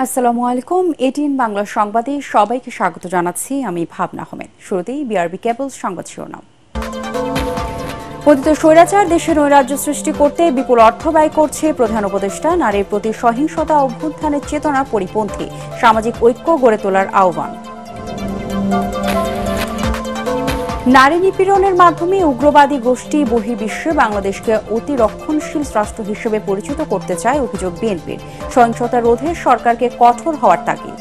আসসালামু আলাইকুম। এটিএন বাংলা সংবাদে সবাইকে স্বাগত জানাচ্ছি। আমি ভাবনা আহমেদ। শুরুতেই বিআরবি কেবলস সংবাদ শিরোনাম। পতিত স্বৈরাচার দেশে নৈরাজ্য সৃষ্টি করতে বিপুল অর্থ ব্যয় করছে প্রধান উপদেষ্টা। নারীর প্রতি সহিংসতা অভ্যুত্থানের চেতনা পরিপন্থী, সামাজিক ঐক্য গড়ে তোলার আহ্বান। নারী নিপীড়নের মাধ্যমে উগ্রবাদী গোষ্ঠী বহির্বিশ্বে বাংলাদেশকে অতি রক্ষণশীল রাষ্ট্র হিসেবে পরিচিত করতে চায় অভিযোগ বিএনপির। সহিংসতা রোধে সরকারকে কঠোর হওয়ার তাগিদ।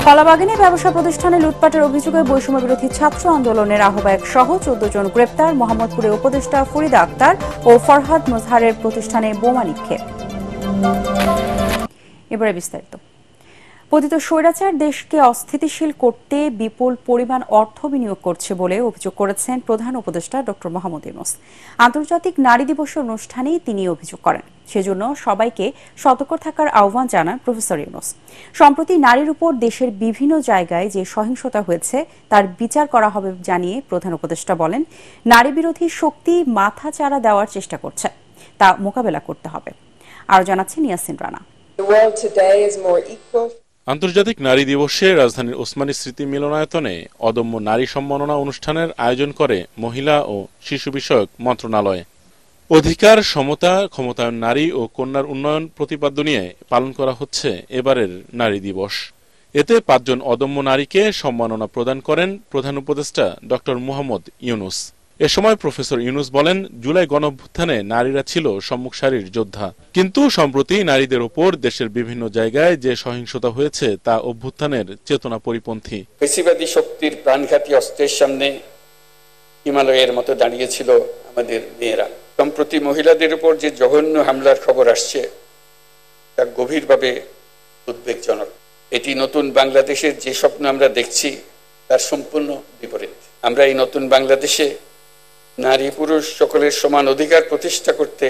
কলাবাগানে ব্যবসা প্রতিষ্ঠানে লুটপাটের অভিযোগে বৈষম্য বিরোধী ছাত্র আন্দোলনের আহ্বায়ক সহ 14 জন গ্রেপ্তার। মোহাম্মদপুরে উপদেষ্টা ফরিদা আক্তার ও ফরহাদ মুজহারের প্রতিষ্ঠানে বোমা নিক্ষেপ। এবারে বিস্তারিত। পতিত স্বৈরাচার দেশকে অস্থিতিশীল করতে বিপুল পরিমাণ অর্থ বিনিয়োগ করছে বলে অভিযোগ করেছেন প্রধান উপদেষ্টা ডক্টর মোহাম্মদ ইউনূস। আন্তর্জাতিক নারী দিবসের অনুষ্ঠানেই তিনি অভিযোগ করেন। সেজন্য সবাইকে সতর্ক থাকার আহ্বান জানান প্রফেসর ইউনূস। সম্প্রতি নারীর উপর দেশের বিভিন্ন জায়গায় যে সহিংসতা হয়েছে তার বিচার করা হবে জানিয়ে প্রধান উপদেষ্টা বলেন, নারী বিরোধী শক্তি মাথাচাড়া দেওয়ার চেষ্টা করছে, তা মোকাবেলা করতে হবে। আরও জানাচ্ছেন ইয়াসিন রানা। আন্তর্জাতিক নারী দিবসে রাজধানীর ওসমানী স্মৃতি মিলনায়তনে অদম্য নারী সম্মাননা অনুষ্ঠানের আয়োজন করে মহিলা ও শিশু বিষয়ক মন্ত্রণালয়। অধিকার, সমতা, ক্ষমতায়ন, নারী ও কন্যার উন্নয়ন প্রতিপাদ্য নিয়ে পালন করা হচ্ছে এবারের নারী দিবস। এতে 5 জন অদম্য নারীকে সম্মাননা প্রদান করেন প্রধান উপদেষ্টা ডক্টর মোহাম্মদ ইউনূস। এ সময় প্রফেসর ইউনূস বলেন, জুলাই গণঅভ্যুত্থানে নারীরা ছিল সম্মুখ সারির যোদ্ধা, কিন্তু সম্প্রতি নারীদের উপর দেশের বিভিন্ন জায়গায় যে সহিংসতা হয়েছে তা অভ্যুত্থানের চেতনা পরিপন্থী। ফ্যাসিবাদী শক্তির প্রাণঘাতী অস্ত্রের সামনে হিমালয়ের মতো দাঁড়িয়েছিল আমাদের মেয়েরা। সম্প্রতি মহিলাদের উপর যে জঘন্য হামলার খবর আসছে তা গভীরভাবে উদ্বেগজনক। এটি নতুন বাংলাদেশের যে স্বপ্ন আমরা দেখছি তার সম্পূর্ণ বিপরীত। আমরা এই নতুন বাংলাদেশে নারী পুরুষ সকলের সমান অধিকার প্রতিষ্ঠা করতে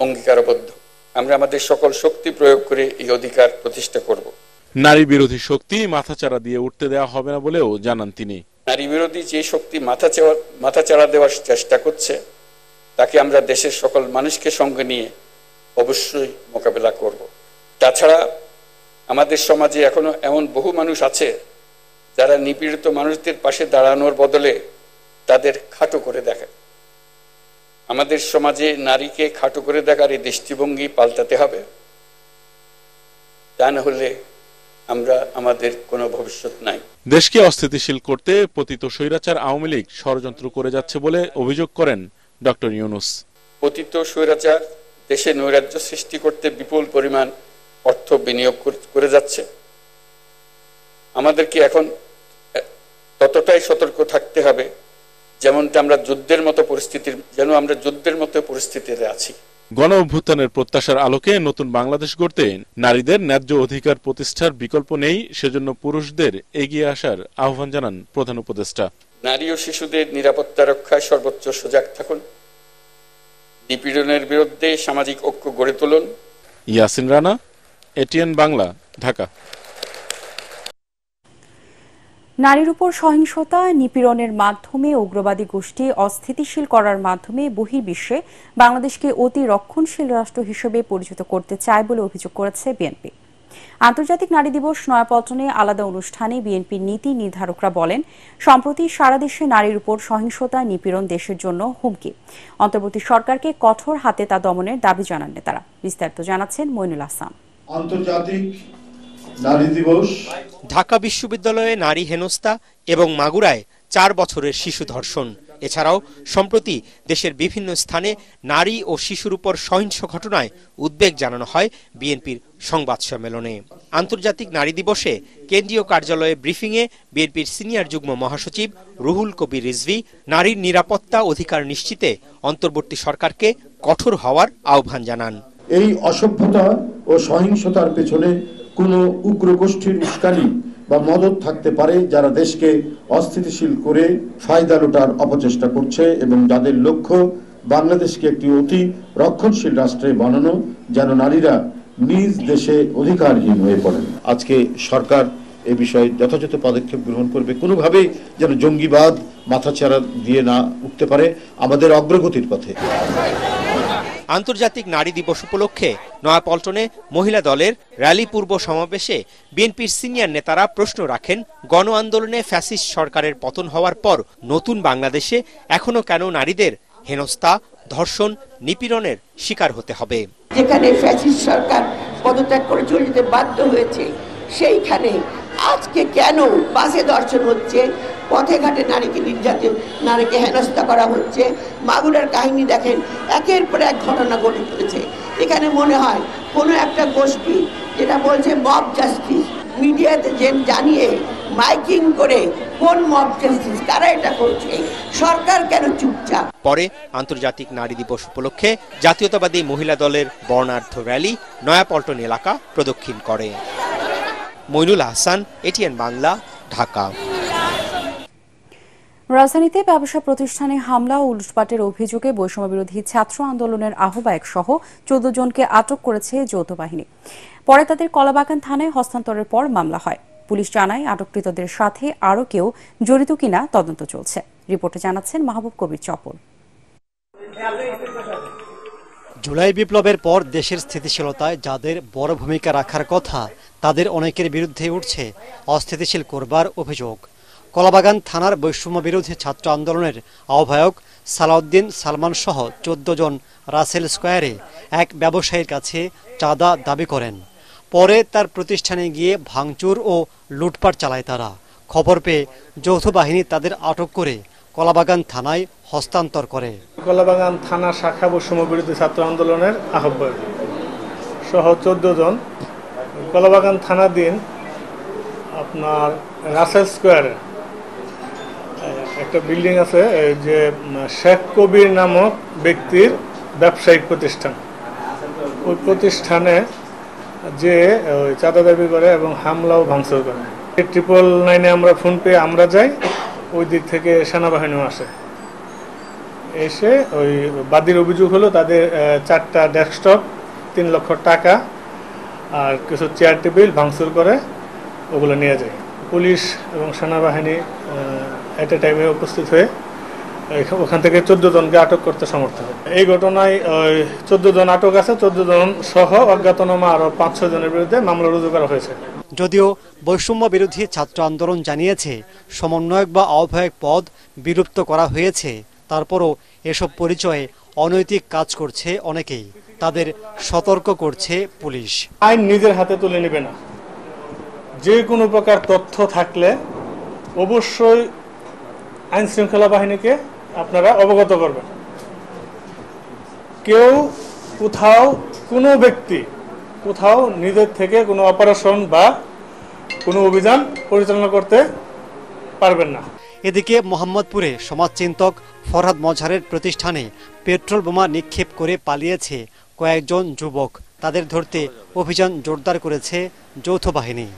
অঙ্গীকারবদ্ধ। আমরা আমাদের সকল শক্তি প্রয়োগ করে এই অধিকার প্রতিষ্ঠা করব। নারী বিরোধী শক্তি মাথাচাড়া দিয়ে উঠতে দেওয়া হবে না বলেও জানান তিনি। নারী বিরোধী যে শক্তি মাথাচাড়া দেওয়ার চেষ্টা করছে তাকে আমরা দেশের সকল মানুষকে সঙ্গে নিয়ে অবশ্যই মোকাবেলা করব। তাছাড়া আমাদের সমাজে এখনো এমন বহু মানুষ আছে যারা নিপীড়িত মানুষদের পাশে দাঁড়ানোর বদলে তাদের খাটো করে দেখে। আমাদের সমাজে নারীকে খাটো করে দেখার এই দৃষ্টিভঙ্গি পাল্টাতে হবে, তা না হলে আমাদের কোনো ভবিষ্যৎ নাই। দেশকে অস্থিতিশীল করতে পতিত স্বৈরাচার আওয়ামী লীগ ষড়যন্ত্র করে যাচ্ছে বলে অভিযোগ করেন ডক্টর ইউনূস। পতিত স্বৈরাচার দেশে নৈরাজ্য সৃষ্টি করতে বিপুল পরিমাণ অর্থ বিনিয়োগ করে যাচ্ছে। আমাদেরকে এখন ততটাই সতর্ক থাকতে হবে যেমনটা আমরা যুদ্ধের মতো পরিস্থিতিতে আছি। গণ অভ্যুত্থানের প্রত্যাশার আলোকে নতুন বাংলাদেশ গড়তে নারীদের ন্যায্য অধিকার প্রতিষ্ঠার বিকল্প নেই, সেজন্য পুরুষদের এগিয়ে আসার আহ্বান জানান প্রধান উপদেষ্টা। নারী ও শিশুদের নিরাপত্তা রক্ষায় সর্বোচ্চ সজাগ থাকুন, নিপীড়নের বিরুদ্ধে সামাজিক ঐক্য গড়ে তুলুন। ইয়াসিন রানা, এটিএন বাংলা, ঢাকা। নারীর উপর সহিংসতা নিপীড়নের মাধ্যমে উগ্রবাদী গোষ্ঠী অস্থিতিশীল করার মাধ্যমে বহির্বিশ্বে বাংলাদেশকে অতি রক্ষণশীল রাষ্ট্র হিসেবে পরিচিত করতে চায় বলে অভিযোগ করেছে বিএনপি। আন্তর্জাতিক নারী দিবস নয়াপল্টনে আলাদা অনুষ্ঠানে বিএনপির নীতি নির্ধারকরা বলেন, সম্প্রতি সারা দেশে নারীর উপর সহিংসতা নিপীড়ন দেশের জন্য হুমকি। অন্তর্বর্তী সরকারকে কঠোর হাতে তা দমনের দাবি জানান নেতারা। বিস্তারিত জানাচ্ছেন মইনুল হাসান। আন্তর্জাতিক নারী দিবস। ঢাকা বিশ্ববিদ্যালয়ে নারী হেনস্থা এবং মাগুরায় 4 বছরের শিশু ধর্ষণ, এছাড়াও সম্প্রতি দেশের বিভিন্ন স্থানে নারী ও শিশুর উপর সহিংস ঘটনায় উদ্বেগ জানানো হয় বিএনপির সংবাদ সম্মেলনে। আন্তর্জাতিক নারী দিবসে কেন্দ্রীয় কার্যালয়ে ব্রিফিংয়ে বিএনপির সিনিয়র যুগ্ম মহাসচিব রুহুল কবির রিজভী নারীর নিরাপত্তা অধিকার নিশ্চিতে অন্তর্বর্তী সরকারকে কঠোর হওয়ার আহ্বান জানান। এই অসভ্যতা ও সহিংসতার পেছনে কোনো উগ্র গোষ্ঠীর উস্কানি বা মদত থাকতে পারে, যারা দেশকে অস্থিতিশীল করে ফায়দা লুটার অপচেষ্টা করছে এবং যাদের লক্ষ্য বাংলাদেশকে একটি অতি রক্ষণশীল রাষ্ট্রে বানানো, যেন নারীরা নিজ দেশে অধিকারহীন হয়ে পড়েন। আজকে সরকার এ বিষয়ে যথাযথ পদক্ষেপ গ্রহণ করবে, কোনোভাবেই যেন জঙ্গিবাদ মাথাচাড়া দিয়ে না উঠতে পারে আমাদের অগ্রগতির পথে। আন্তর্জাতিক নারী দিবস উপলক্ষে নয়াপল্টনে মহিলা দলের র্যালি পূর্ব সমাবেশে বিএনপির সিনিয়র নেতারা প্রশ্ন রাখেন, গণ আন্দোলনে ফ্যাসিস্ট সরকারের পতন হওয়ার পর নতুন বাংলাদেশে এখনো কেন নারীদের হেনস্থা, ধর্ষণ, নিপীড়নের শিকার হতে হবে। যেখানে ফ্যাসিস্ট সরকার পদত্যাগ করে চলে যেতে বাধ্য হয়েছে, সেইখানে আজকে কেন বাসে ধর্ষণ হচ্ছে, পথে ঘাটে নারীকে নির্যাতন, নারীকে হেনস্থা করা হচ্ছে। মাগুরার কাহিনী দেখেন, একের পর এক ঘটনা ঘটে চলেছে। এখানে মনে হয় কোনো একটা গোষ্ঠী যেটা বলছে মব জাস্টিস, মিডিয়াতে জানিয়ে মাইকিং করে কোন মব জাস্টিস, কারা এটা করছে, সরকার কেন চুপচাপ। পরে আন্তর্জাতিক নারী দিবস উপলক্ষে জাতীয়তাবাদী মহিলা দলের বর্ণাঢ্য র্যালি নয়াপল্টন এলাকা প্রদক্ষিণ করে। মইনুল আহসান, এটিএন বাংলা, ঢাকা। রাজধানীতে ব্যবসা প্রতিষ্ঠানে হামলা ও লুটপাটের অভিযোগে বৈষম্যবিরোধী ছাত্র আন্দোলনের আহ্বায়ক সহ 14 জনকে আটক করেছে যৌথ বাহিনী। পরে তাদের কলাবাগান থানায় হস্তান্তরের পর মামলা হয়। পুলিশ জানায় আটককৃতদের সাথে আরও কেউ জড়িত কিনা তদন্ত চলছে। রিপোর্টে জানাচ্ছেন মাহবুব কবির চপল। জুলাই বিপ্লবের পর দেশের স্থিতিশীলতায় যাদের বড় ভূমিকা রাখার কথা, তাদের অনেকের বিরুদ্ধে উঠছে অস্থিতিশীল করবার অভিযোগ। কলাবাগান থানার বৈষম্য বিরোধী ছাত্র আন্দোলনের আহ্বায়ক সালাউদ্দিন সালমান সহ 14 জন রাসেল স্কয়ারে এক ব্যবসায়ীর কাছে চাঁদা দাবি করেন। পরে তার প্রতিষ্ঠানে গিয়ে ভাঙচুর ও লুটপাট চালায় তারা। খবর পেয়ে যৌথ বাহিনী তাদের আটক করে কলাবাগান থানায় হস্তান্তর করে। কলাবাগান থানা শাখা বৈষম্য বিরোধী ছাত্র আন্দোলনের আহ্বায়ক সহ 14 জন কলাবাগান থানাধীন আপনার রাসেল স্কয়ারে একটা বিল্ডিং আছে, যে শেখ কবির নামক ব্যক্তির ব্যবসায়িক প্রতিষ্ঠান, ওই প্রতিষ্ঠানে যে চাঁদা দাবি করে এবং হামলা ও ভাঙচুর করে। 999-এ আমরা ফোন পেয়ে আমরা যাই, ওই দিক থেকে সেনাবাহিনীও আসে। এসে ওই বাদীর অভিযোগ হলো তাদের 4টা ডেস্কটপ, 3 লক্ষ টাকা আর কিছু চেয়ার টেবিল ভাঙচুর করে ওগুলো নিয়ে যায়। পুলিশ এবং সেনাবাহিনী এট এ টাইমে উপস্থিত হয়ে ওখান থেকে 14 জনকে আটক করতে সমর্থ হয়। এই ঘটনায় 14 জন আটক আছে, 14 জন সহ অজ্ঞাতনামা আরো 5-6 জনের বিরুদ্ধে মামলা রুজু করা হয়েছে। যদিও বৈষম্য বিরোধী ছাত্র আন্দোলন জানিয়েছে সমন্বয়ক বা আহ্বায়ক পদ বিলুপ্ত করা হয়েছে, তারপরও এসব পরিচয়ে অনৈতিক কাজ করছে অনেকেই। তাদের সতর্ক করছে পুলিশ। আইন নিজের হাতে তুলে নেবে না। যে কোনো প্রকার তথ্য থাকলে অবশ্যই আইন শৃঙ্খলা বাহিনীকে আপনারা অবগত করবেন। কেউ কোথাও, কোনো ব্যক্তি কোথাও নিজের থেকে কোনো অপারেশন বা কোনো অভিযান পরিচালনা করতে পারবেন না। এদিকে মোহাম্মদপুরে সমাজচিন্তক ফরহাদ মজহারের প্রতিষ্ঠানে পেট্রোল বোমা নিক্ষেপ করে পালিয়েছে কয়েকজন যুবক। তাদের ধরতে অভিযান জোরদার করেছে যৌথ বাহিনী।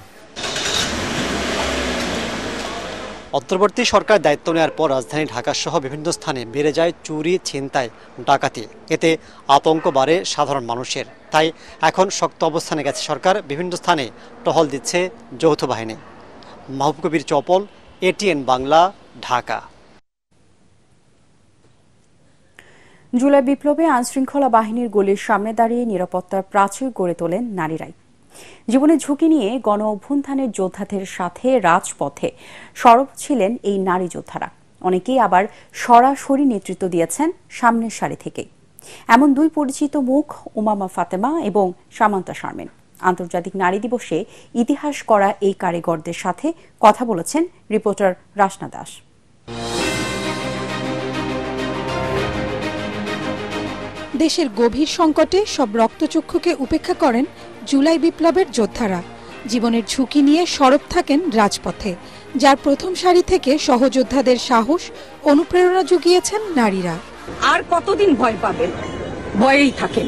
অন্তর্বর্তী সরকার দায়িত্ব নেওয়ার পর রাজধানী ঢাকা সহ বিভিন্ন স্থানে বেড়ে যায় চুরি, ছিনতাই, ডাকাতি। এতে আতঙ্ক বাড়ে সাধারণ মানুষের। তাই এখন শক্ত অবস্থানে গেছে সরকার, বিভিন্ন স্থানে টহল দিচ্ছে যৌথ বাহিনী। মাহবুব কবির চপল, এটিএন বাংলা, ঢাকা। জুলাই বিপ্লবে আইনশৃঙ্খলা বাহিনীর গলির সামনে দাঁড়িয়ে নিরাপত্তার প্রাচীর গড়ে তোলেন নারীরাই। জীবনের ঝুঁকি নিয়ে গণ অভ্যুত্থানের যোদ্ধাদের সাথে রাজপথে সরব ছিলেন এই নারী যোদ্ধারা। অনেকেই আবার সরাসরি নেতৃত্ব দিয়েছেন সামনের সারি থেকেই। এমন দুই পরিচিত মুখ উমামা ফাতেমা এবং সামান্তা শারমিন। আন্তর্জাতিক নারী দিবসে ইতিহাস করা এই কারিগরদের সাথে কথা বলেছেন রিপোর্টার রাশনা দাস। দেশের গভীর সংকটে সব রক্তচক্ষুকে উপেক্ষা করেন জুলাই বিপ্লবের যোদ্ধারা। জীবনের ঝুঁকি নিয়ে সরব থাকেন রাজপথে, যার প্রথম সারি থেকে সহযোদ্ধাদের সাহস, অনুপ্রেরণা জুগিয়েছেন নারীরা। আর কতদিন ভয় পাবেন? ভয়েই থাকেন।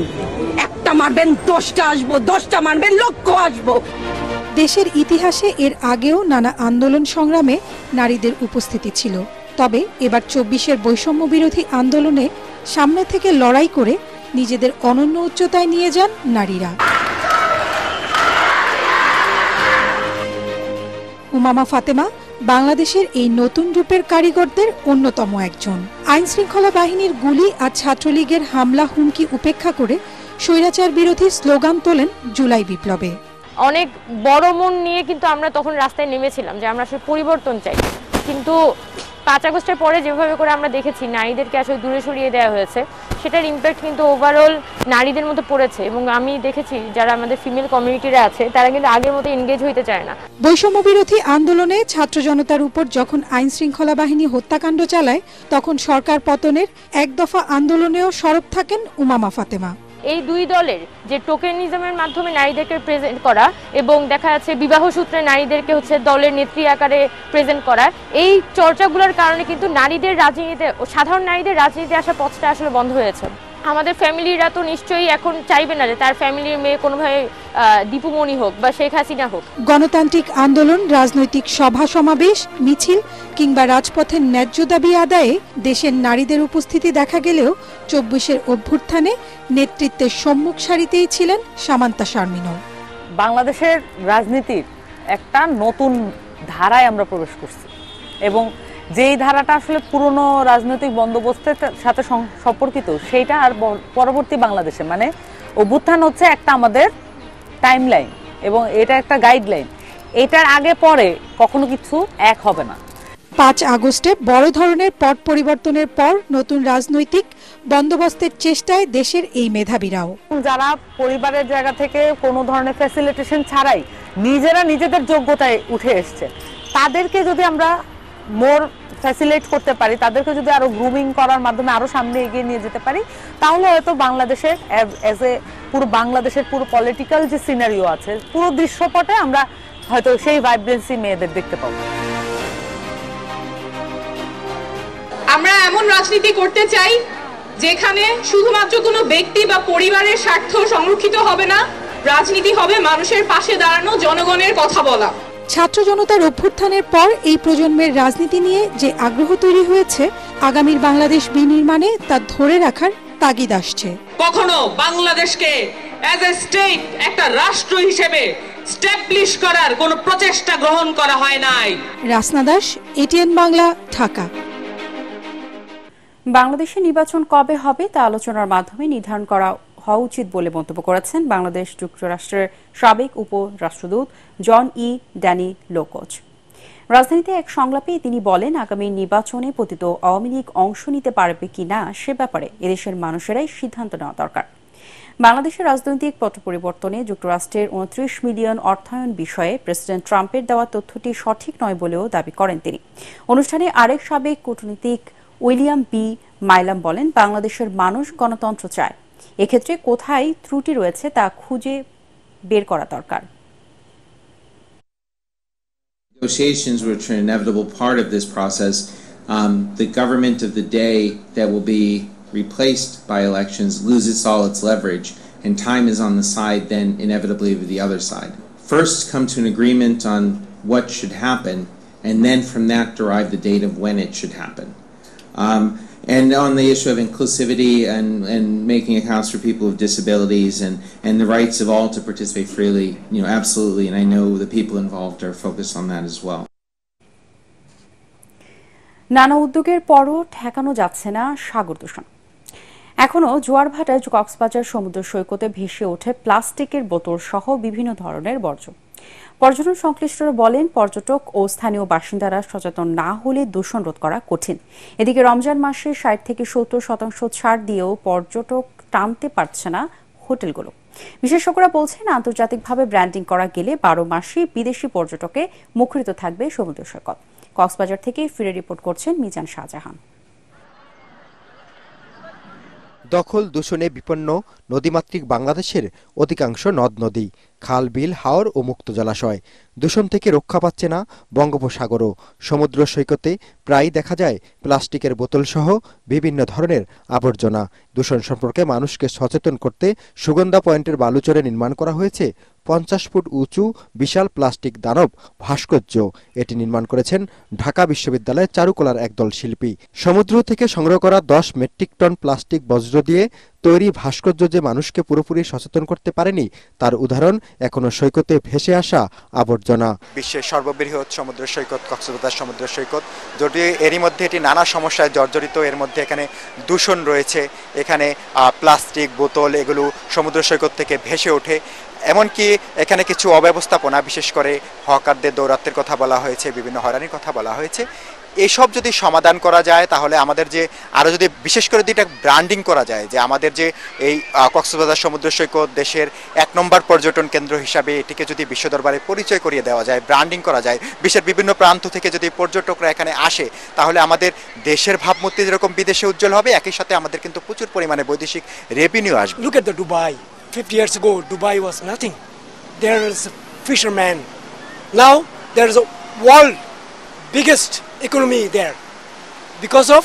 একটা মারবেন 10টা আসবো, 10টা মারবেন লক্ষ আসবো। দেশের ইতিহাসে এর আগেও নানা আন্দোলন সংগ্রামে নারীদের উপস্থিতি ছিল, তবে এবার 24-এর বৈষম্য বিরোধী আন্দোলনে সামনে থেকে লড়াই করে নিজেদের অনন্য উচ্চতায় নিয়ে যান নারীরা। উমামা ফাতেমা বাংলাদেশের এই নতুন রূপের কারিগরদের অন্যতম একজন। আইন শৃঙ্খলা বাহিনীর গুলি আর ছাত্রলীগের হামলা হুমকি উপেক্ষা করে স্বৈরাচার বিরোধী স্লোগান তোলেন জুলাই বিপ্লবে। অনেক বড় মন নিয়ে কিন্তু আমরা তখন রাস্তায় নেমেছিলাম যে আমরা আসলে পরিবর্তন চাই, কিন্তু 5 আগস্টের পরে যেভাবে করে আমরা দেখেছি নারীদেরকে আসলে দূরে সরিয়ে দেওয়া হয়েছে, সেটার ইম্প্যাক্ট কিন্তু ওভারঅল নারীদের মধ্যে পড়েছে। এবং আমি দেখেছি যারা আমাদের ফিমেল কমিউনিটিরা আছে তারা কিন্তু আগের মতো এনগেজ হইতে চায় না। বৈষম্য বিরোধী আন্দোলনে ছাত্র জনতার উপর যখন আইন শৃঙ্খলা বাহিনী হত্যাকাণ্ড চালায়, তখন সরকার পতনের এক দফা আন্দোলনেও সরব থাকেন উমামা ফাতেমা। এই দুই দলের যে টোকেনিজমের মাধ্যমে নারীদেরকে প্রেজেন্ট করা এবং দেখা যাচ্ছে বিবাহ সূত্রে নারীদেরকে দলের নেত্রী আকারে প্রেজেন্ট করা, এই চর্চাগুলোর কারণে কিন্তু নারীদের রাজনীতিতে ও সাধারণ নারীদের রাজনীতিতে আসার পথটা আসলে বন্ধ হয়েছে। আমাদের ফ্যামিলিরা তো নিশ্চয়ই এখন চাইবে না যে তার ফ্যামিলির মেয়ে কোনোভাবে দীপুমণি হোক বা শেখ হাসিনা হোক। গণতান্ত্রিক আন্দোলন, রাজনৈতিক সভা সমাবেশ, মিছিল কিংবা রাজপথের ন্যায্য দাবি আদায়ে দেশের নারীদের উপস্থিতি দেখা গেলেও 24-এর অভ্যুত্থানে নেতৃত্বের সম্মুখ সারিতেই ছিলেন সামান্তা শারমিনও। বাংলাদেশের রাজনীতির একটা নতুন ধারায় আমরা প্রবেশ করছি এবং যেই ধারাটা আসলে পুরনো রাজনৈতিক বন্দোবস্তের সাথে সম্পর্কিত, সেইটা আর পরবর্তী বাংলাদেশে মানে অভ্যুত্থান হচ্ছে একটা আমাদের টাইমলাইন এবং এটা একটা গাইডলাইন। এটার আগে পরে কখনো কিছু এক হবে না। 5 আগস্টে বড় ধরনের পট পরিবর্তনের পর নতুন রাজনৈতিক বন্দোবস্তের চেষ্টায় দেশের এই মেধাবীরাও, যারা পরিবারের জায়গা থেকে কোনো ধরনের ফ্যাসিলিটেশন ছাড়াই নিজেরা নিজেদের যোগ্যতায় উঠে এসছে, তাদেরকে যদি আমরা মোর ফ্যাসিলিটেট করতে পারি, তাদেরকে যদি আরো গ্রুমিং করার মাধ্যমে আরো সামনে এগিয়ে নিয়ে যেতে পারি, তাহলে হয়তো বাংলাদেশের পুরো বাংলাদেশের পুরো পলিটিক্যাল যে সিনারিও আছে, পুরো দৃশ্যপটে আমরা হয়তো সেই ভাইব্রেন্সি মেয়েদের দেখতে পাবো। আমরা এমন রাজনীতি করতে চাই যেখানে শুধুমাত্র কোনো ব্যক্তি বা পরিবারের স্বার্থ সংরক্ষিত হবে না, রাজনীতি হবে মানুষের পাশে দাঁড়ানো, জনগণের কথা বলা। ছাত্র জনতার অভ্যুত্থানের পর এই প্রজন্মের রাজনীতি নিয়ে যে আগ্রহ তৈরি হয়েছে, আগামীর বাংলাদেশ বিনির্মাণে তা ধরে রাখার তাগিদ আসছে। কখনো বাংলাদেশকে অ্যাজ এ স্টেট, একটা রাষ্ট্র হিসেবে স্ট্যাবলিশ করার কোনো প্রচেষ্টা গ্রহণ করা হয় নাই। রাসনা দাস, এটিএন বাংলা, ঢাকা। বাংলাদেশে নির্বাচন কবে হবে তা আলোচনার মাধ্যমে নির্ধারণ করা হওয়া উচিত বলে মন্তব্য করেছেন বাংলাদেশ যুক্তরাষ্ট্রের সাবেক উপরাষ্ট্রদূত জন ই ড্যানি লোকোচ। রাজধানীতে এক সংলাপে তিনি বলেন, আগামী নির্বাচনে পতিত আওয়ামী লীগ অংশ নিতে পারবে কিনা সে ব্যাপারে এদেশের মানুষেরাই সিদ্ধান্ত নেওয়া দরকার। বাংলাদেশের রাজনৈতিক পট পরিবর্তনে যুক্তরাষ্ট্রের 29 মিলিয়ন অর্থায়ন বিষয়ে প্রেসিডেন্ট ট্রাম্পের দেওয়া তথ্যটি সঠিক নয় বলেও দাবি করেন তিনি। অনুষ্ঠানে আরেক সাবেক কূটনীতিক উইলিয়াম বি মাইলাম বলেন, বাংলাদেশের মানুষ গণতন্ত্র চায়, এক্ষেত্রে কোথায় ত্রুটি রয়েছে তা খুঁজে বের করা দরকার। Negotiations, which are an inevitable part of this process, the government of the day that will be replaced by elections loses all its leverage, and time is on the side then inevitably of the other side. First, come to an agreement on what should happen, and then from that derive the date of when it should happen. And on the issue of inclusivity and making accounts for people with disabilities and the rights of all to participate freely, absolutely, and I know the people involved are focused on that as well. নানা উদ্যোগের পরও ঠেকানো যাচ্ছে না সাগর দূষণ। এখনো জোয়ার ভাটায় কক্সবাজার সমুদ্র সৈকতে ভেসে ওঠে প্লাস্টিকের বোতল সহ বিভিন্ন ধরনের বর্জ্য। পর্যটন সংশ্লিষ্টরা বলেন, পর্যটক ও স্থানীয় বাসিন্দারা সচেতন না হলে দূষণ রোধ করা কঠিন। এদিকে রমজান মাসে 60 থেকে 70% ছাড় দিয়েও পর্যটক টানতে পারছে না হোটেলগুলো। বিশেষজ্ঞরা বলছেন, আন্তর্জাতিকভাবে ব্র্যান্ডিং করা গেলে 12 মাসই বিদেশি পর্যটকে মুখরিত থাকবে সমুদ্র সৈকত। কক্সবাজার থেকে ফিরে রিপোর্ট করছেন মিজান শাহজাহান। দখল দূষণে বিপন্ন নদীমাতৃক বাংলাদেশের অধিকাংশ নদ নদী, খাল, বিল, হাওর ও মুক্ত জলাশয়। দূষণ থেকে রক্ষা পাচ্ছে না বঙ্গোপসাগরও। সমুদ্র সৈকতে প্রায়ই দেখা যায় প্লাস্টিকের বোতল সহ বিভিন্ন ধরনের আবর্জনা। দূষণ সম্পর্কে মানুষকে সচেতন করতে সুগন্ধা পয়েন্টের বালুচরে নির্মাণ করা হয়েছে 50 ফুট উঁচু বিশাল প্লাস্টিক দানব ভাস্কর্য। এটি নির্মাণ করেছেন ঢাকা বিশ্ববিদ্যালয়ের চারুকলার একদল শিল্পী। সমুদ্র থেকে সংগ্রহ করা 10 মেট্রিক টন প্লাস্টিক বজ্র দিয়ে তৈরি ভাস্কর্য যে মানুষকে পুরোপুরি সচেতন করতে পারেনি তার উদাহরণ এখনো সৈকতে ভেসে আসা আবর্জনা। বিশ্বের সর্ববৃহৎ সমুদ্র সৈকত কক্সবাজার সমুদ্র সৈকত, যদিও এরই মধ্যে এটি নানা সমস্যায় জর্জরিত। এর মধ্যে এখানে দূষণ রয়েছে, এখানে প্লাস্টিক বোতল এগুলো সমুদ্র সৈকত থেকে ভেসে ওঠে। এমনকি এখানে কিছু অব্যবস্থাপনা, বিশেষ করে হকারদের দৌরাত্মের কথা বলা হয়েছে, বিভিন্ন হয়রানির কথা বলা হয়েছে। এইসব যদি সমাধান করা যায় তাহলে আমাদের যে আরও যদি বিশেষ করে এটা ব্র্যান্ডিং করা যায়, যে আমাদের যে এই কক্সবাজার সমুদ্র সৈকত দেশের ১ নম্বর পর্যটন কেন্দ্র হিসাবে এটিকে যদি বিশ্ব দরবারে পরিচয় করিয়ে দেওয়া যায়, ব্র্যান্ডিং করা যায়, বিশ্বের বিভিন্ন প্রান্ত থেকে যদি পর্যটকরা এখানে আসে তাহলে আমাদের দেশের ভাবমূর্তি যেরকম বিদেশে উজ্জ্বল হবে, একই সাথে আমাদের কিন্তু প্রচুর পরিমাণে বৈদেশিক রেভিনিউ আসবে। Look at the Dubai. 50 years ago, Dubai was nothing. There is fishermen. Now there is a world biggest economy there because of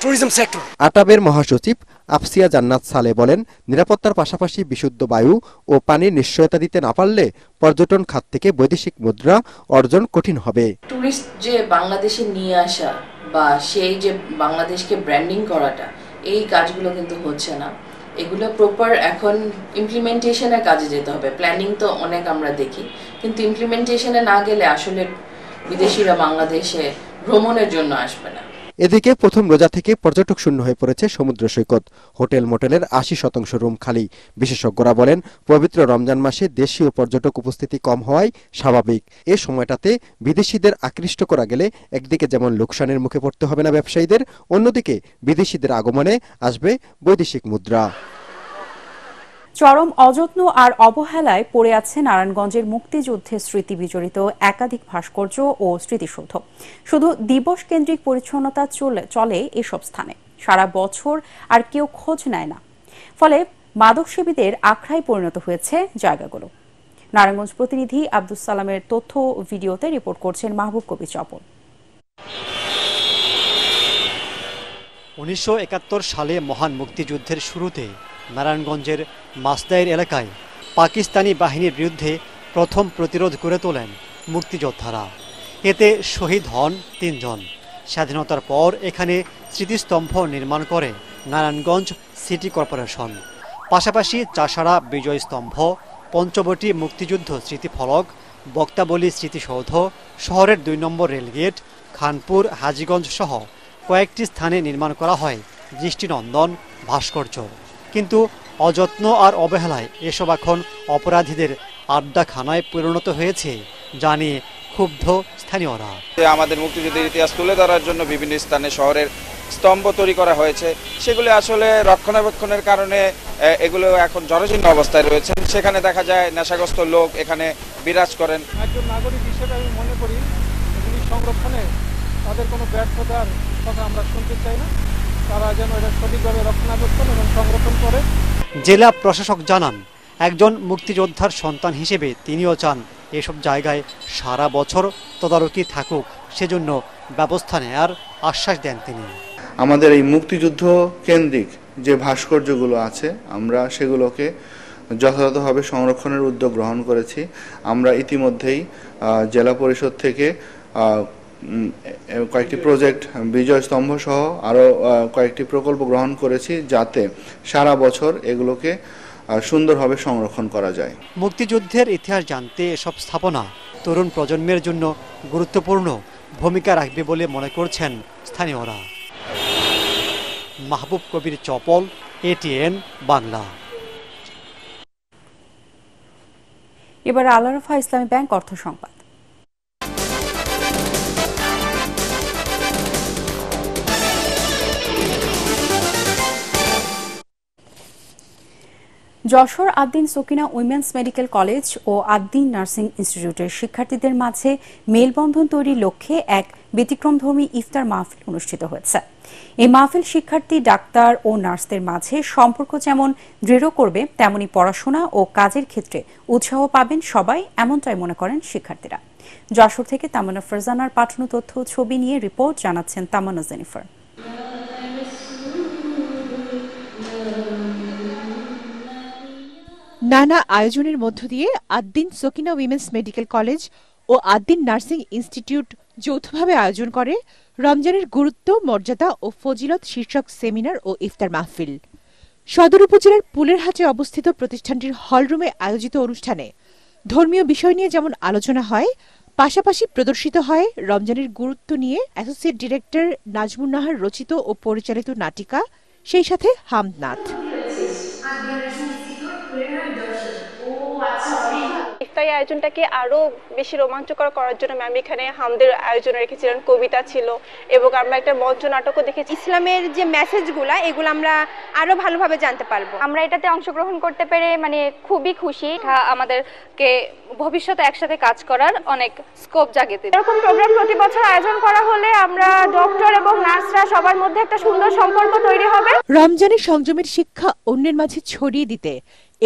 tourism sector. আটাবের মহাসচিব আফসিয়া জান্নাত সালে বলেন, নিরাপত্তার পাশাপাশি বিশুদ্ধ বায়ু ও পানির নিশ্চয়তা দিতে না পারলে পর্যটন খাত থেকে বৈদেশিক মুদ্রা অর্জন কঠিন হবে। টুরিস্ট যে বাংলাদেশে নিয়ে আসা বা সেই যে বাংলাদেশকে ব্র্যান্ডিং করাটা, এই কাজগুলো কিন্তু হচ্ছে না। এগুলো প্রপার এখন ইমপ্লিমেন্টেশনের কাজে যেতে হবে। প্ল্যানিং তো অনেক আমরা দেখি, কিন্তু ইমপ্লিমেন্টেশনে না গেলে আসলে বিদেশিরা বাংলাদেশে ভ্রমণের জন্য আসবে না। এদিকে প্রথম রোজা থেকে পর্যটক শূন্য হয়ে পড়েছে সমুদ্র সৈকত। হোটেল মোটেলের ৮০% রুম খালি। বিশেষজ্ঞরা বলেন, পবিত্র রমজান মাসে দেশীয় পর্যটক উপস্থিতি কম হওয়াই স্বাভাবিক। এ সময়টাতে বিদেশিদের আকৃষ্ট করা গেলে একদিকে যেমন লোকসানের মুখে পড়তে হবে না ব্যবসায়ীদের, অন্যদিকে বিদেশিদের আগমনে আসবে বৈদেশিক মুদ্রা। চরম অযত্ন আর অবহেলায় পড়ে আছে নারায়ণগঞ্জের মুক্তিযুদ্ধের স্মৃতি বিজড়িত একাধিক ভাস্কর্য ও স্মৃতিসৌধ। শুধু দিবস কেন্দ্রিক পরিচ্ছন্নতা চলে এসব স্থানে, সারা বছর আর কেউ খোঁজ নেয় না। ফলে মাদকসেবীদের আখড়ায় পরিণত হয়েছে জায়গাগুলো। নারায়ণগঞ্জ প্রতিনিধি আব্দুস সালামের তথ্য ভিডিওতে রিপোর্ট করছেন মাহবুব কবির চপল। ১৯৭১ সালে মহান মুক্তিযুদ্ধের শুরুতে নারায়ণগঞ্জের মাসদাইর এলাকায় পাকিস্তানি বাহিনীর বিরুদ্ধে প্রথম প্রতিরোধ করে তোলেন মুক্তিযোদ্ধারা। এতে শহীদ হন ৩ জন। স্বাধীনতার পর এখানে স্মৃতিস্তম্ভ নির্মাণ করে নারায়ণগঞ্জ সিটি কর্পোরেশন। পাশাপাশি চাষাড়া বিজয় স্তম্ভ, পঞ্চবটি মুক্তিযুদ্ধ স্মৃতিফলক, বক্তাবলী স্মৃতিসৌধ, শহরের ২ নম্বর রেলগেট, খানপুর, হাজীগঞ্জ সহ কয়েকটি স্থানে নির্মাণ করা হয় দৃষ্টিনন্দন ভাস্কর্য। কিন্তু অযত্ন আর অবহেলায় এসব এখন অপরাধীদের আড্ডাখানায় পরিণত হয়েছে, জানিয়ে ক্ষুব্ধ স্থানীয়রা। আমাদের মুক্তিযুদ্ধের ইতিহাস তুলে ধরার জন্য বিভিন্ন স্থানে শহরের স্তম্ভ তৈরি করা হয়েছে, সেগুলো আসলে রক্ষণাবেক্ষণের কারণে এগুলো এখন জরাজীর্ণ অবস্থায় রয়েছে। সেখানে দেখা যায় নেশাগ্রস্ত লোক এখানে বিরাজ করেন। একজন নাগরিক হিসেবে আমি মনে করি এগুলি সংরক্ষণে তাদের কোনো ব্যর্থতার কথা আমরা শুনতে চাই না। তারা যেন এটা সঠিকভাবে রক্ষণাবেক্ষণ এবং সংরক্ষণ করে। জেলা প্রশাসক জানান, একজন মুক্তিযোদ্ধার সন্তান হিসেবে তিনিও চান এসব জায়গায় সারা বছর তদারকি থাকুক, সেজন্য ব্যবস্থা নেয়ার আশ্বাস দেন তিনি। আমাদের এই মুক্তিযুদ্ধ কেন্দ্রিক যে ভাস্কর্যগুলো আছে, আমরা সেগুলোকে যথাযথভাবে সংরক্ষণের উদ্যোগ গ্রহণ করেছি। আমরা ইতিমধ্যেই জেলা পরিষদ থেকে কয়েকটি প্রজেক্ট, বিজয় স্তম্ভ সহ আরও কয়েকটি প্রকল্প গ্রহণ করেছি, যাতে সারা বছর এগুলোকে সুন্দরভাবে সংরক্ষণ করা যায়। মুক্তিযুদ্ধের ইতিহাস জানতে এসব স্থাপনা তরুণ প্রজন্মের জন্য গুরুত্বপূর্ণ ভূমিকা রাখবে বলে মনে করছেন স্থানীয়রা। মাহবুব কবির চপল, এটিএন বাংলা। এবার আল আরাফা ইসলামী ব্যাংক অর্থ সংবাদ। Jessore Addin Sakina women's medical college ও আদ্দিন নার্সিং ইনস্টিটিউটের শিক্ষার্থীদের মাঝে মেলবন্ধন তৈরির লক্ষ্যে এক ব্যতিক্রমধর্মী ইফতার মাহফিল অনুষ্ঠিত হয়েছে। এই মাহফিল শিক্ষার্থী, ডাক্তার ও নার্সদের মাঝে সম্পর্ক যেমন দৃঢ় করবে, তেমনি পড়াশোনা ও কাজের ক্ষেত্রে উৎসাহ পাবেন সবাই, এমনটাই মনে করেন শিক্ষার্থীরা। যশোর থেকে তামান্না ফারজানার পাঠানো তথ্য ছবি নিয়ে রিপোর্ট জানাচ্ছেন তামান্না জেনিফার। নানা আয়োজনের মধ্য দিয়ে Addin Sakina women's medical college ও আদ্দিন নার্সিং ইনস্টিটিউট যৌথভাবে আয়োজন করে রমজানের গুরুত্ব, মর্যাদা ও ফজিলত শীর্ষক সেমিনার ও ইফতার মাহফিল। সদর উপজেলার পুলেরহাটে অবস্থিত প্রতিষ্ঠানটির হলরুমে আয়োজিত অনুষ্ঠানে ধর্মীয় বিষয় নিয়ে যেমন আলোচনা হয়, পাশাপাশি প্রদর্শিত হয় রমজানের গুরুত্ব নিয়ে অ্যাসোসিয়েট ডিরেক্টর নাজমুন নাহার রচিত ও পরিচালিত নাটিকা, সেই সাথে হামদনাথ। ইফতারি আয়োজনটাকে আরো বেশি রোমাঞ্চকর করার জন্য ম্যাম এখানে হামদের আয়োজন রেখেছিলেন, কবিতা ছিল এবং আমরা একটা মঞ্চ নাটকও দেখেছি। ইসলামের যে মেসেজগুলা এগুলো আমরা আরো ভালোভাবে জানতে পারবো। আমরা এটাতে অংশগ্রহণ করতে পেরে মানে খুবই খুশি। আমাদেরকে ভবিষ্যতে একসাথে কাজ করার অনেক স্কোপ জাগে দেবে। এরকম প্রোগ্রাম প্রতি বছর আয়োজন করা হলে আমরা ডক্টর এবং নার্সরা সবার মধ্যে একটা সুন্দর সম্পর্ক তৈরি হবে। রমজানের সংযমের শিক্ষা অন্যের মাঝে ছড়িয়ে দিতে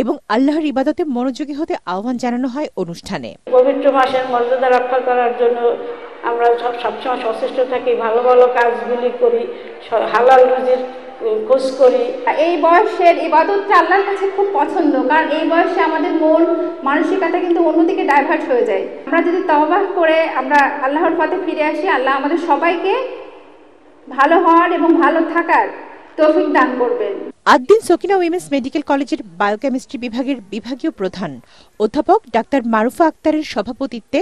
এবং আল্লাহর ইবাদতে মনোযোগী হতে আহ্বান জানানো হয় অনুষ্ঠানে। পবিত্র মাসের মর্যাদা রক্ষা করার জন্য আমরা সবসময় সচেষ্ট থাকি, ভালো ভালো কাজগুলি করি, হালাল রুজির খোঁজ করি। এই বয়সের ইবাদতটা আল্লাহর কাছে খুব পছন্দ, কারণ এই বয়সে আমাদের মন মানসিকতা কিন্তু অন্যদিকে ডাইভার্ট হয়ে যায়। আমরা যদি তওবা করে আমরা আল্লাহর পথে ফিরে আসি, আল্লাহ আমাদের সবাইকে ভালো হওয়ার এবং ভালো থাকার তৌফিক দান করবেন। আদ্দিন সকিনা উইমেন্স মেডিকেল কলেজের বায়োকেমিস্ট্রি বিভাগের বিভাগীয় প্রধান অধ্যাপক ডাক্তার মারুফা আক্তারের সভাপতিত্বে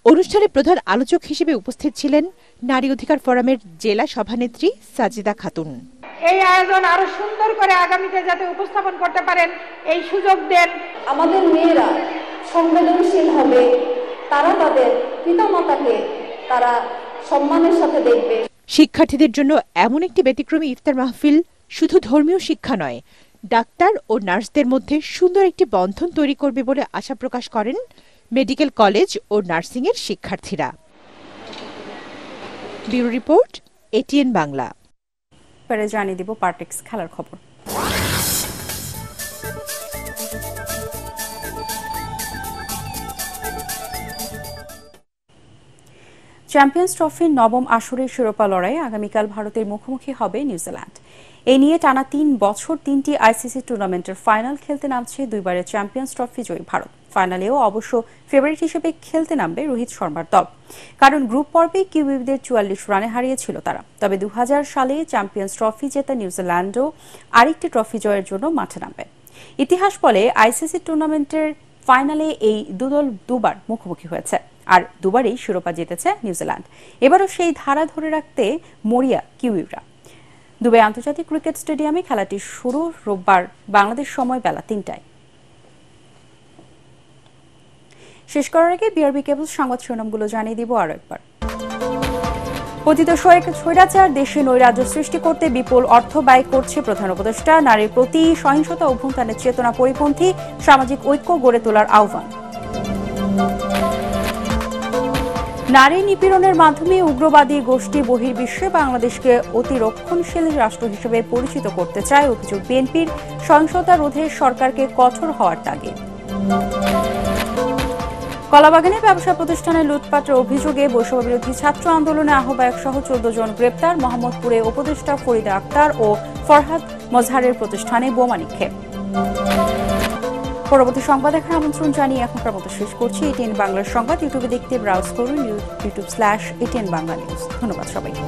অনুষ্ঠানে প্রধান আলোচক হিসেবে উপস্থিত ছিলেন নারী অধিকার ফোরামের জেলা সভানেত্রী সাজিদা খাতুন। এই আয়োজন আরো সুন্দর করে আগামীতে যাতে উপস্থাপন করতে পারেন এই সুযোগ দেন। আমাদের মেয়েরা সংবেদনশীল হবে, তারা তাদের পিতামাতাকে তারা সম্মানের সাথে দেখবে। শিক্ষার্থীদের জন্য এমন একটি ব্যতিক্রমী ইফতার মাহফিল শুধু ধর্মীয় শিক্ষা নয়, ডাক্তার ও নার্সদের মধ্যে সুন্দর একটি বন্ধন তৈরি করবে বলে আশা প্রকাশ করেন মেডিকেল কলেজ ও নার্সিং এর শিক্ষার্থীরা। Bureau report, ATN Bangla. পরে জানিয়ে দিব পার্টেক্স খেলার খবর। চ্যাম্পিয়ন্স ট্রফির নবম আসরের শিরোপা লড়াইয়ে আগামীকাল ভারতের মুখোমুখি হবে নিউজিল্যান্ড। এ নিয়ে টানা 3 বছর 3টি আইসিসি টুর্নামেন্টের ফাইনাল খেলতে নামছে দুইবারের চ্যাম্পিয়ন্স ট্রফি জয়ী ভারত। ফাইনালেও অবশ্য ফেভারিট হিসেবে খেলতে নামবে রোহিত শর্মার দল, কারণ গ্রুপ পর্বে কিউইদের 44 রানে হারিয়েছিল তারা। তবে 2000 সালে চ্যাম্পিয়ন্স ট্রফি জেতা নিউজিল্যান্ডও আরেকটি ট্রফি জয়ের জন্য মাঠে নামবে। ইতিহাস বলে আইসিসি টুর্নামেন্টের ফাইনালে এই দুদল দুবার মুখোমুখি হয়েছে, আর দুবারই শিরোপা জিতেছে নিউজিল্যান্ড। এবারও সেই ধারা ধরে রাখতে মরিয়া কিউইরা। দুবাই আন্তর্জাতিক ক্রিকেট স্টেডিয়ামে খেলাটি শুরু রোববার বাংলাদেশ সময় বেলা 3টায়। শেষ করার আগে বিআরবি কেবল সংবাদ শিরোনামগুলো জানিয়ে দিব আরো একবার। পতিত স্বৈরাচার দেশে নৈরাজ্য সৃষ্টি করতে বিপুল অর্থ ব্যয় করছে প্রধান উপদেষ্টা। নারীর প্রতি সহিংসতা অভ্যুত্থানের চেতনা পরিপন্থী সামাজিক ঐক্য গড়ে তোলার আহ্বান। নারী নিপীড়নের মাধ্যমে উগ্রবাদী গোষ্ঠী বহির্বিশ্বে বাংলাদেশকে অতি রক্ষণশীল রাষ্ট্র হিসেবে পরিচিত করতে চায় অভিযোগ বিএনপির। সহিংসতা রোধে সরকারকে কঠোর হওয়ার তাগিদ। কলাবাগানে ব্যবসা প্রতিষ্ঠানে লুটপাটের অভিযোগে বৈষম্য বিরোধী ছাত্র আন্দোলনে আহ্বায়ক সহ 14 জন গ্রেপ্তার। মোহাম্মদপুরে উপদেষ্টা ফরিদা আক্তার ও ফরহাদ মজহারের প্রতিষ্ঠানে বোমা নিক্ষেপ। পরবর্তী সংবাদ দেখার আমন্ত্রণ জানিয়ে এখনকার মতো শেষ করছি। এটিএন বাংলার সংবাদ ইউটিউবে দেখতে ব্রাউজ করুন youtube/ATN Bangla News। ধন্যবাদ সবাইকে।